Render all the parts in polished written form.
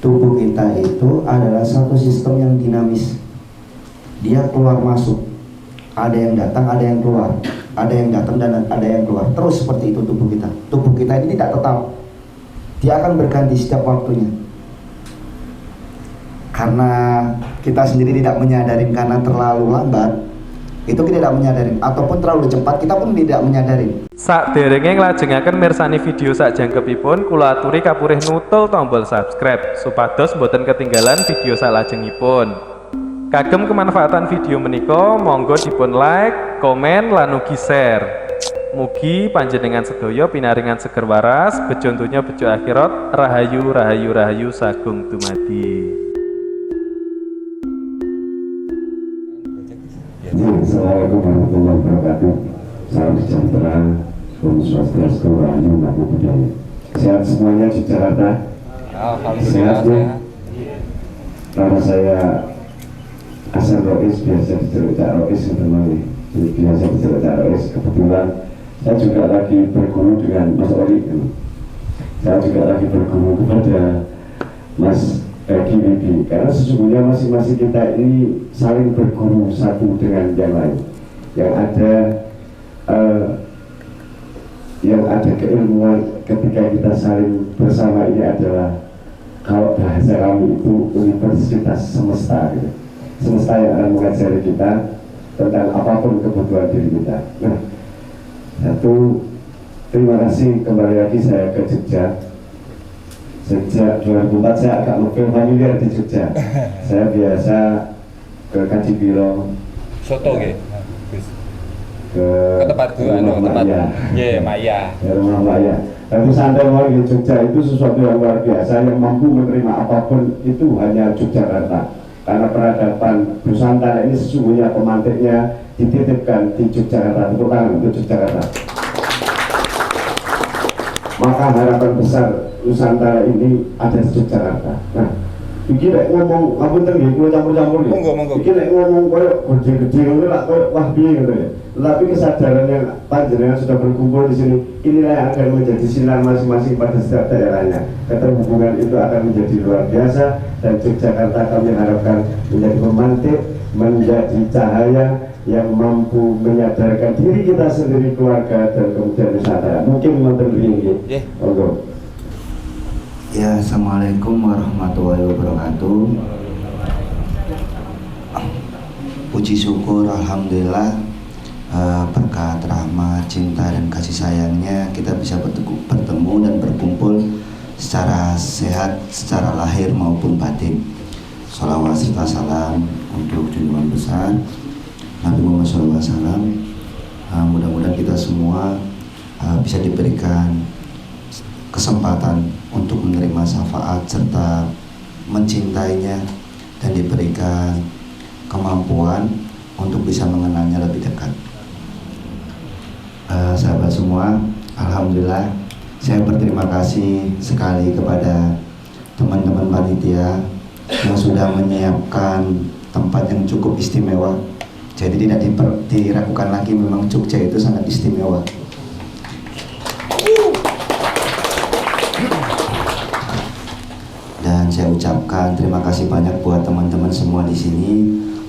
tubuh kita itu adalah satu sistem yang dinamis. Dia keluar masuk, ada yang datang, ada yang keluar, ada yang datang dan ada yang keluar. Terus seperti itu tubuh kita. Tubuh kita ini tidak tetap, dia akan berganti setiap waktunya. Karena kita sendiri tidak menyadari, karena terlalu lambat, itu kita tidak menyadari, ataupun terlalu cepat kita pun tidak menyadari. Saderenge nglajengaken mirsani video sakjangkepipun, kula aturi kapurih nutul tombol subscribe supados boten ketinggalan video salajengipun. Kagem kemanfaatan video menika monggo dipun like, komen lan ugi share. Mugi panjenengan sedaya pinaringan seger waras, bejo donya bejo akhirat, rahayu rahayu rahayu sagung dumadi. Assalamualaikum warahmatullahi wabarakatuh. Salam sejahtera, Om Swastiastu, Rahayu, Namo Buddhaya. Sehat semuanya di Jakarta? Sehat ya? Karena saya asal Rois, biasa diceluk Cak Rois, biasa diceluk Cak Rois. Kebetulan saya juga lagi berguru dengan Mas Oli. Saya juga lagi berguru kepada Mas Wibi, karena sesungguhnya masing-masing kita ini saling berguru satu dengan yang lain. Yang ada keilmuan ketika kita saling bersama ini adalah, kalau bahasa kami itu universitas semesta, gitu. Semesta yang akan mengajari kita tentang apapun kebutuhan diri kita. Nah, terima kasih kembali lagi saya ke Jogja. Sejak 2004 saya agak lebih familiar di Jogja. Saya biasa ke Kadipiro, soto ke tempat gua, tempat Maya. Rumah Maya. Tapi santai orang di Jogja itu sesuatu yang luar biasa, yang mampu menerima apapun itu hanya Yogyakarta. Karena peradaban Nusantara ini sesungguhnya pemantiknya dititipkan di Yogyakarta. Tepuk tangan untuk Yogyakarta. Maka harapan besar Nusantara ini ada di Yogyakarta. Nah, iki lek ngomong ampun teng nggih kula campur-campur ya. Monggo. Iki lek ngomong koyo gede-gede ngono lak koyo wah piye ngono ya. Tetapi kesadaran yang panjenengan sudah berkumpul di sini, inilah yang akan menjadi sinar masing-masing pada setiap daerahnya. Keterhubungan itu akan menjadi luar biasa, dan Yogyakarta kami harapkan menjadi pemantik, menjadi cahaya yang mampu menyadarkan diri kita sendiri, keluarga, dan kemudian Nusantara. Mungkin nonton ini. Monggo. Ya, assalamualaikum warahmatullahi wabarakatuh. Puji syukur, alhamdulillah, berkat rahmat, cinta, dan kasih sayangnya kita bisa bertemu dan berkumpul secara sehat, secara lahir maupun batin. Sholawat serta salam untuk junjungan besar Nabi Muhammad SAW. Mudah-mudahan kita semua bisa diberikan kesempatan untuk menerima syafaat serta mencintainya, dan diberikan kemampuan untuk bisa mengenalnya lebih dekat. Sahabat semua, alhamdulillah saya berterima kasih sekali kepada teman-teman panitia yang sudah menyiapkan tempat yang cukup istimewa. Jadi tidak diragukan lagi, memang Jogja itu sangat istimewa. Dan saya ucapkan terima kasih banyak buat teman-teman semua di sini,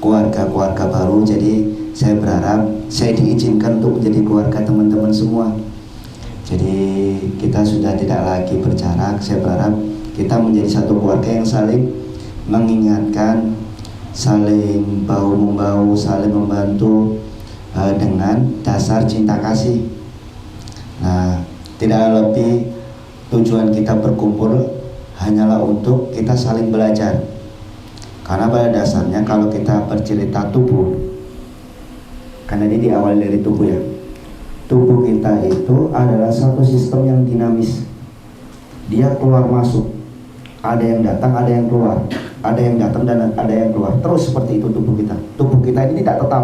keluarga-keluarga baru. Jadi saya berharap saya diizinkan untuk menjadi keluarga teman-teman semua. Jadi kita sudah tidak lagi berjarak. Saya berharap kita menjadi satu keluarga yang saling mengingatkan, saling bahu-membahu, saling membantu dengan dasar cinta kasih. Nah, tidak lebih tujuan kita berkumpul hanyalah untuk kita saling belajar. Karena pada dasarnya kalau kita bercerita tubuh, karena ini diawali dari tubuh ya. Tubuh kita itu adalah satu sistem yang dinamis. Dia keluar masuk, ada yang datang, ada yang keluar, ada yang datang dan ada yang keluar. Terus seperti itu tubuh kita. Tubuh kita ini tidak tetap,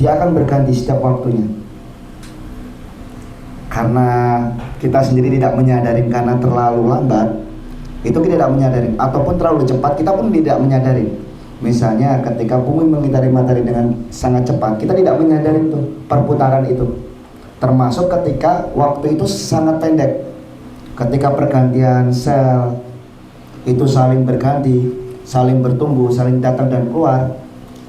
dia akan berganti setiap waktunya. Karena kita sendiri tidak menyadari, karena terlalu lambat, itu kita tidak menyadari, ataupun terlalu cepat kita pun tidak menyadari. Misalnya ketika bumi mengitari matahari dengan sangat cepat, kita tidak menyadari itu perputaran itu. Termasuk ketika waktu itu sangat pendek, ketika pergantian sel, itu saling berganti, saling bertumbuh, saling datang dan keluar,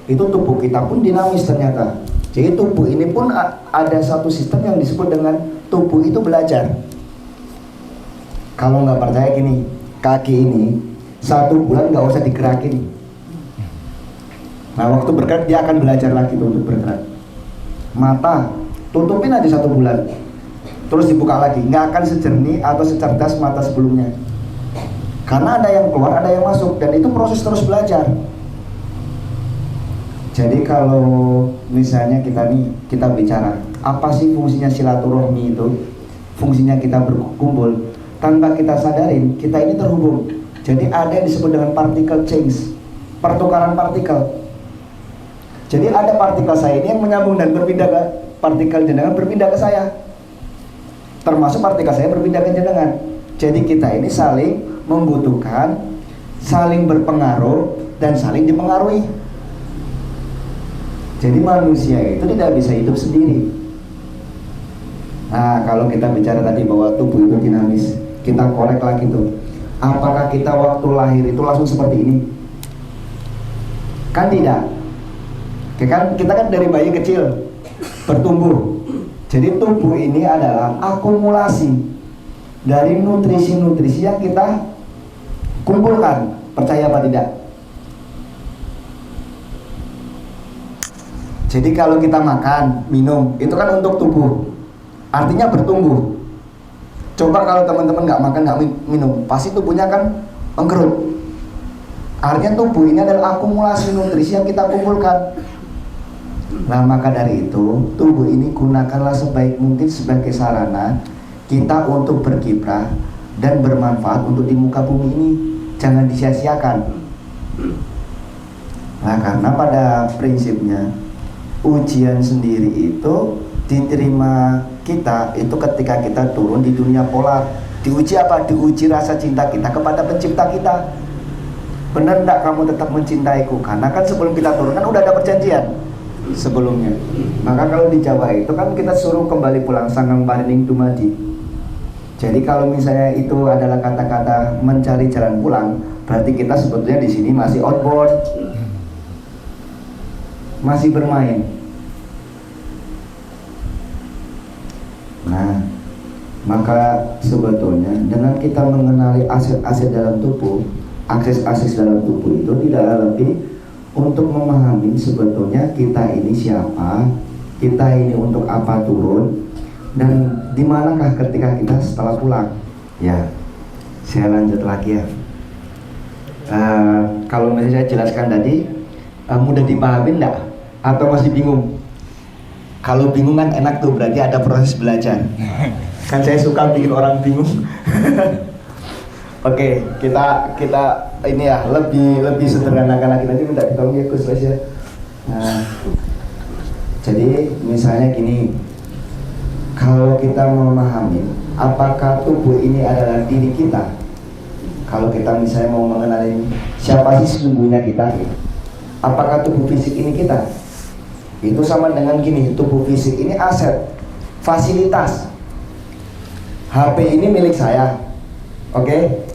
itu tubuh kita pun dinamis ternyata. Jadi tubuh ini pun ada satu sistem yang disebut dengan tubuh itu belajar. Kalau nggak percaya gini, kaki ini 1 bulan nggak usah digerakin. Nah waktu bergerak dia akan belajar lagi tuh untuk bergerak. Mata tutupin aja 1 bulan, terus dibuka lagi, nggak akan sejernih atau secerdas mata sebelumnya. Karena ada yang keluar, ada yang masuk, dan itu proses terus belajar. Jadi kalau misalnya kita bicara apa sih fungsinya silaturahmi itu, fungsinya kita berkumpul, tanpa kita sadarin kita ini terhubung. Jadi ada yang disebut dengan particle change, pertukaran partikel. Jadi ada partikel saya ini yang menyambung dan berpindah ke partikel jenengan, berpindah ke saya, termasuk partikel saya berpindah ke jenengan. Jadi kita ini saling membutuhkan, saling berpengaruh, dan saling dipengaruhi. Jadi manusia itu tidak bisa hidup sendiri. Nah kalau kita bicara tadi bahwa tubuh itu dinamis, kita korek lagi tuh, apakah kita waktu lahir itu langsung seperti ini? Kan tidak. Kita kan dari bayi kecil bertumbuh. Jadi tubuh ini adalah akumulasi dari nutrisi-nutrisi yang kita kumpulkan. Percaya apa tidak? Jadi kalau kita makan, minum, itu kan untuk tubuh, artinya bertumbuh. Coba kalau teman-teman nggak makan, nggak minum, pasti tubuhnya kan mengkerut. Artinya tubuh ini adalah akumulasi nutrisi yang kita kumpulkan. Nah maka dari itu, tubuh ini gunakanlah sebaik mungkin sebagai sarana kita untuk berkiprah dan bermanfaat untuk di muka bumi ini. Jangan disia-siakan. Nah karena pada prinsipnya ujian sendiri itu diterima kita itu ketika kita turun di dunia polar. Diuji apa? Diuji rasa cinta kita kepada pencipta kita. Benar enggak kamu tetap mencintaiku? Karena kan sebelum kita turun kan udah ada perjanjian sebelumnya. Maka kalau di Jawa itu kan kita suruh kembali pulang sanggang parining dumadi. Jadi kalau misalnya itu adalah kata-kata mencari jalan pulang, berarti kita sebetulnya di sini masih outboard, masih bermain. Nah, maka sebetulnya dengan kita mengenali aset-aset dalam tubuh, akses-akses dalam tubuh itu tidak lebih untuk memahami sebetulnya kita ini siapa, kita ini untuk apa turun, dan dimanakah ketika kita setelah pulang. Ya, saya lanjut lagi ya. Kalau misalnya saya jelaskan tadi, mudah dipahami enggak? Atau masih bingung? Kalau bingung kan enak tuh, berarti ada proses belajar. Kan saya suka bikin orang bingung. Oke, kita ini ya lebih sederhanakan lagi, nanti minta ditolong ya Gus ya. Nah, jadi misalnya gini, kalau kita memahami apakah tubuh ini adalah diri kita, kalau kita misalnya mau mengenali siapa sih sesungguhnya kita, apakah tubuh fisik ini kita? Itu sama dengan gini, tubuh fisik ini aset, fasilitas. HP ini milik saya, oke?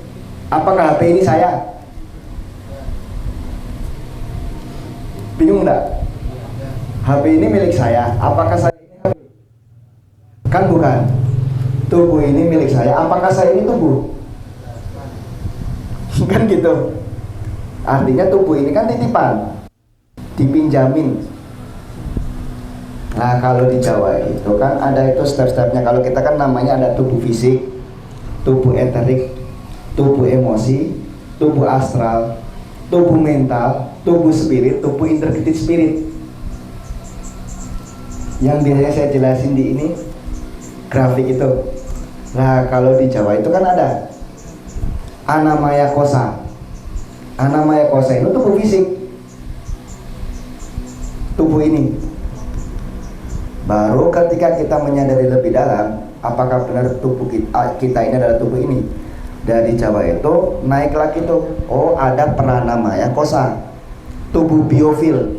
Apakah HP ini saya? Bingung enggak? HP ini milik saya, apakah saya ini HP? Kan bukan. Tubuh ini milik saya, apakah saya ini tubuh? Kan gitu. Artinya tubuh ini kan titipan, dipinjamin. Nah kalau di Jawa itu kan ada itu step-stepnya. Kalau kita kan namanya ada tubuh fisik, tubuh eterik, tubuh emosi, tubuh astral, tubuh mental, tubuh spirit, tubuh integrated spirit. Yang biasanya saya jelasin di ini grafik itu. Nah kalau di Jawa itu kan ada Anamaya Kosa. Anamaya Kosa itu tubuh fisik, tubuh ini. Baru ketika kita menyadari lebih dalam apakah benar tubuh kita ini adalah tubuh ini, dari Jawa itu naik lagi tuh, oh ada Pranamaya Kosa, tubuh biofil.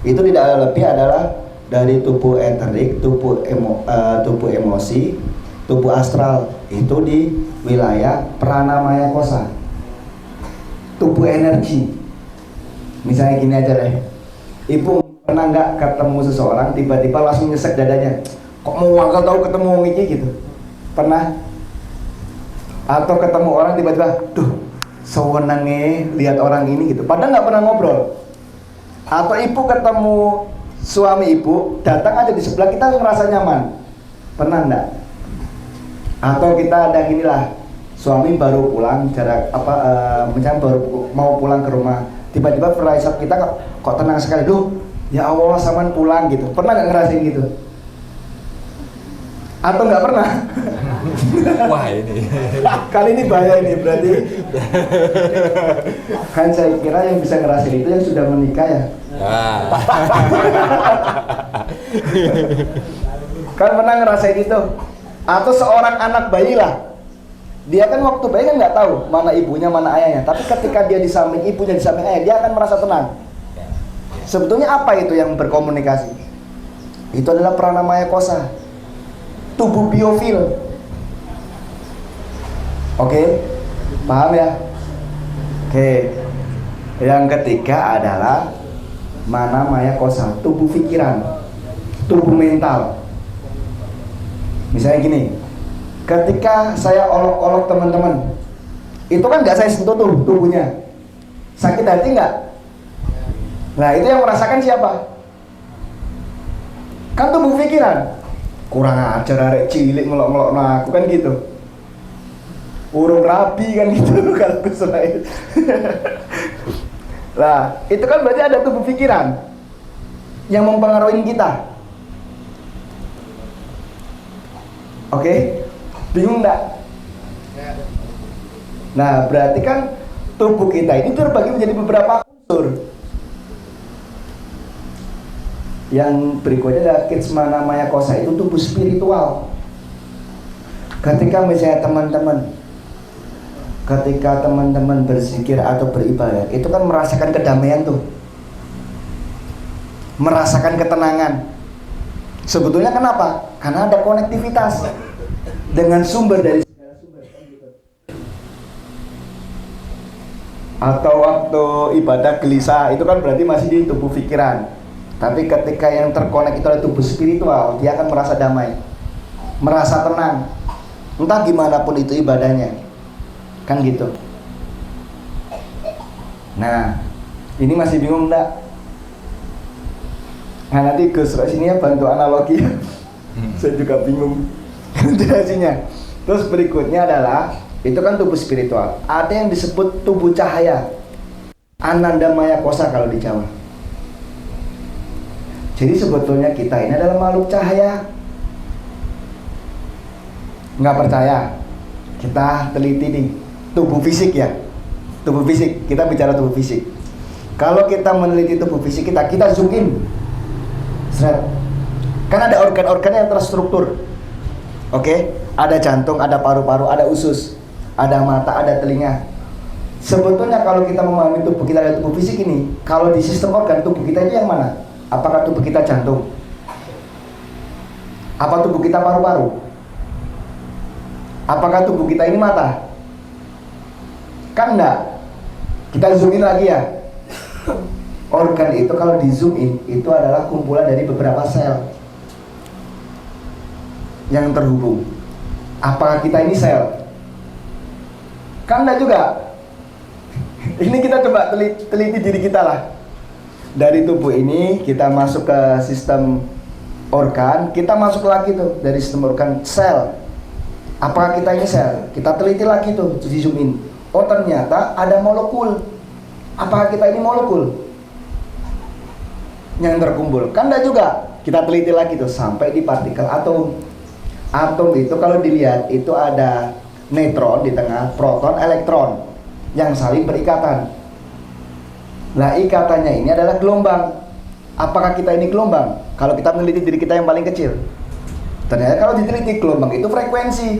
Itu tidak lebih adalah dari tubuh eterik, tubuh emosi, tubuh astral, itu di wilayah Pranamaya Kosa. tubuh energi. Misalnya gini aja deh, ibu pernah nggak ketemu seseorang tiba-tiba langsung nyesek dadanya, kok mau angkat tahu ketemu orang ini gitu? Pernah? Atau ketemu orang tiba-tiba, duh sewenangnya lihat orang ini gitu, padahal nggak pernah ngobrol. Atau ibu ketemu suami ibu datang aja di sebelah kita ngerasa nyaman, pernah nggak? Atau kita ada gini lah, suami baru pulang jarak misalnya baru mau pulang ke rumah, tiba-tiba firasat kita kok tenang sekali, duh ya Allah saman pulang gitu. Pernah nggak ngerasain gitu? Atau nggak pernah? Wah ini. Kali ini bahaya ini berarti. Kan saya kira yang bisa ngerasain itu yang sudah menikah ya. Kan pernah ngerasain itu? Atau seorang anak bayi lah, dia kan waktu bayi kan nggak tahu mana ibunya mana ayahnya, tapi ketika dia di samping ibunya di samping ayah, dia akan merasa tenang. Sebetulnya apa itu yang berkomunikasi? Itu adalah pranamaya kosa, tubuh biofil. Oke, paham ya? Oke, yang ketiga adalah manamaya kosa, tubuh pikiran, tubuh mental. Misalnya gini, ketika saya olok-olok teman-teman, itu kan nggak saya sentuh tuh tubuhnya, sakit hati nggak? Nah itu yang merasakan siapa? Kan tubuh pikiran. Kurang ajar arek cilik ngelok-ngelok aku kan gitu. Urung rabi kan gitu kalau kesulitan. Nah itu kan berarti ada tubuh pikiran yang mempengaruhi kita. Oke, bingung nggak? Nah berarti kan tubuh kita ini terbagi menjadi beberapa unsur. Yang berikutnya adalah Kitsmanamaya kosa, itu tubuh spiritual. Ketika misalnya teman-teman berzikir atau beribadah, itu kan merasakan kedamaian tuh, merasakan ketenangan. Sebetulnya kenapa? Karena ada konektivitas dengan sumber dari segala sumber. Atau waktu ibadah gelisah, itu kan berarti masih di tubuh pikiran. Tapi ketika yang terkonek itu adalah tubuh spiritual, dia akan merasa damai, merasa tenang. Entah gimana pun itu ibadahnya, kan gitu. Nah, ini masih bingung enggak? Nah nanti Gus sini ya bantu analogi. Saya juga bingung jelasinnya. Terus berikutnya adalah, itu kan tubuh spiritual. Ada yang disebut tubuh cahaya, Anandamaya kosa kalau di Jawa. Jadi sebetulnya kita ini adalah makhluk cahaya. Nggak percaya? Kita teliti nih, tubuh fisik ya. Tubuh fisik, kita bicara tubuh fisik. Kalau kita meneliti tubuh fisik kita zoom in. Kan ada organ-organ yang terstruktur. Oke? Ada jantung, ada paru-paru, ada usus, ada mata, ada telinga. Sebetulnya kalau kita memahami tubuh kita dari tubuh fisik ini, kalau di sistem organ tubuh kita itu yang mana? Apakah tubuh kita jantung? Apa tubuh kita paru-paru? Apakah tubuh kita ini mata? Kan enggak. Kita zoom in lagi ya. Organ itu kalau di zoom in, itu adalah kumpulan dari beberapa sel yang terhubung. Apakah kita ini sel? Kan enggak juga. Ini kita coba teliti diri kita lah. Dari tubuh ini kita masuk ke sistem organ, kita masuk lagi tuh dari sistem organ sel. Apakah kita ini sel? Kita teliti lagi tuh, di zoom in. Oh ternyata ada molekul. Apakah kita ini molekul yang terkumpul? Kan enggak juga. Kita teliti lagi tuh sampai di partikel atom. Atom itu kalau dilihat itu ada neutron di tengah, proton, elektron yang saling berikatan. Nah ikatannya ini adalah gelombang. Apakah kita ini gelombang? Kalau kita meneliti diri kita yang paling kecil, ternyata kalau diteliti gelombang itu frekuensi.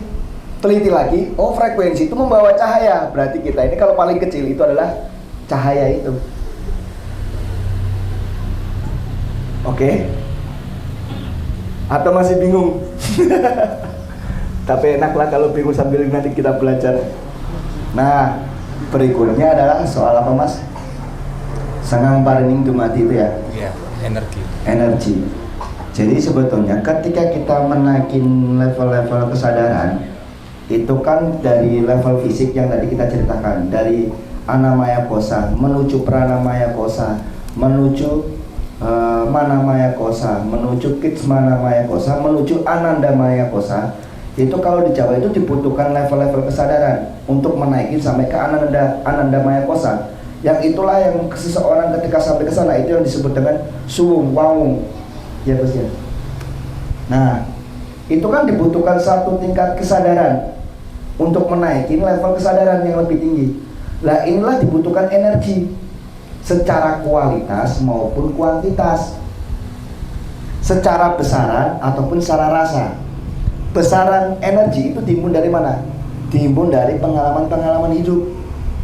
Teliti lagi, oh frekuensi itu membawa cahaya. Berarti kita ini kalau paling kecil itu adalah cahaya itu. Oke? Atau masih bingung? Tapi enaklah kalau bingung sambil nanti kita belajar. Nah, Berikutnya adalah soal apa mas? Sangang parening dumati itu ya? Iya, energi. Energi. Jadi sebetulnya ketika kita menaikin level-level kesadaran, itu kan dari level fisik yang tadi kita ceritakan, dari anamaya kosa menuju pranamaya kosa, menuju manamaya kosa, menuju kitsmanamaya kosa, menuju anandamaya kosa. Itu kalau di Jawa itu dibutuhkan level-level kesadaran untuk menaikin sampai ke anandamaya kosa. Yang itulah yang seseorang ketika sampai ke sana itu yang disebut dengan suwung wawung. Ya Gus ya. Nah, itu kan dibutuhkan satu tingkat kesadaran untuk menaikin level kesadaran yang lebih tinggi. Lah inilah dibutuhkan energi secara kualitas maupun kuantitas, secara besaran ataupun secara rasa. Besaran energi itu timbul dari mana? Timbul dari pengalaman-pengalaman hidup.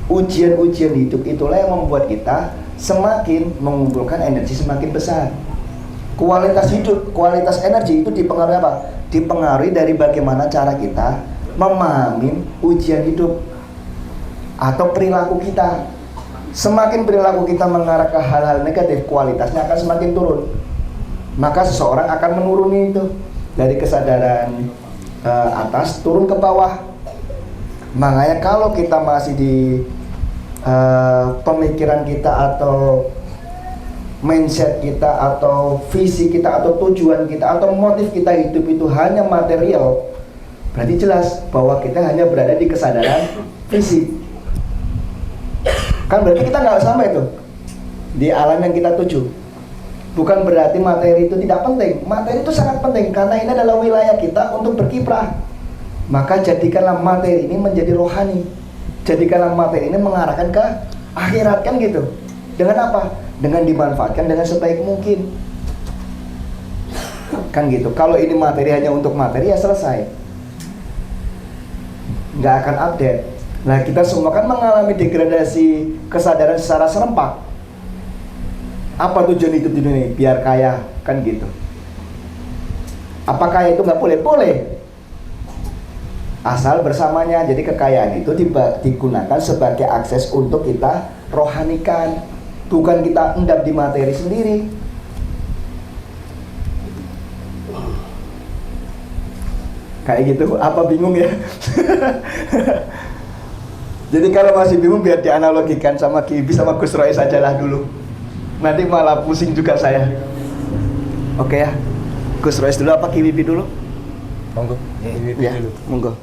Ujian-ujian hidup itulah yang membuat kita semakin mengumpulkan energi semakin besar. Kualitas hidup, kualitas energi itu dipengaruhi apa? Dipengaruhi dari bagaimana cara kita memahami ujian hidup atau perilaku kita. Semakin perilaku kita mengarah ke hal-hal negatif, kualitasnya akan semakin turun. Maka seseorang akan menuruni itu dari kesadaran atas turun ke bawah. Makanya kalau kita masih di pemikiran kita atau mindset kita atau visi kita atau tujuan kita atau motif kita hidup itu hanya material, berarti jelas bahwa kita hanya berada di kesadaran fisik. Kan berarti kita nggak sampai tuh di alam yang kita tuju. Bukan berarti materi itu tidak penting. Materi itu sangat penting karena ini adalah wilayah kita untuk berkiprah. Maka jadikanlah materi ini menjadi rohani. Jadikanlah materi ini mengarahkan ke akhirat, kan gitu. Dengan apa? Dengan dimanfaatkan dengan sebaik mungkin. Kan gitu. Kalau ini materi hanya untuk materi, ya selesai. Nggak akan update. Nah, kita semua kan mengalami degradasi kesadaran secara serempak. Apa tujuan hidup di dunia? Biar kaya, kan gitu. Apa kaya itu nggak boleh? Boleh. Asal bersamanya. Jadi kekayaan itu digunakan sebagai akses untuk kita rohanikan, bukan kita endap di materi sendiri. Kayak gitu. Apa bingung ya? Jadi kalau masih bingung biar dianalogikan sama Kibi sama Gus Roy sajalah dulu. Nanti malah pusing juga saya. Oke ya. Gus Roy dulu apa Kibi dulu? Monggo. Ya, monggo.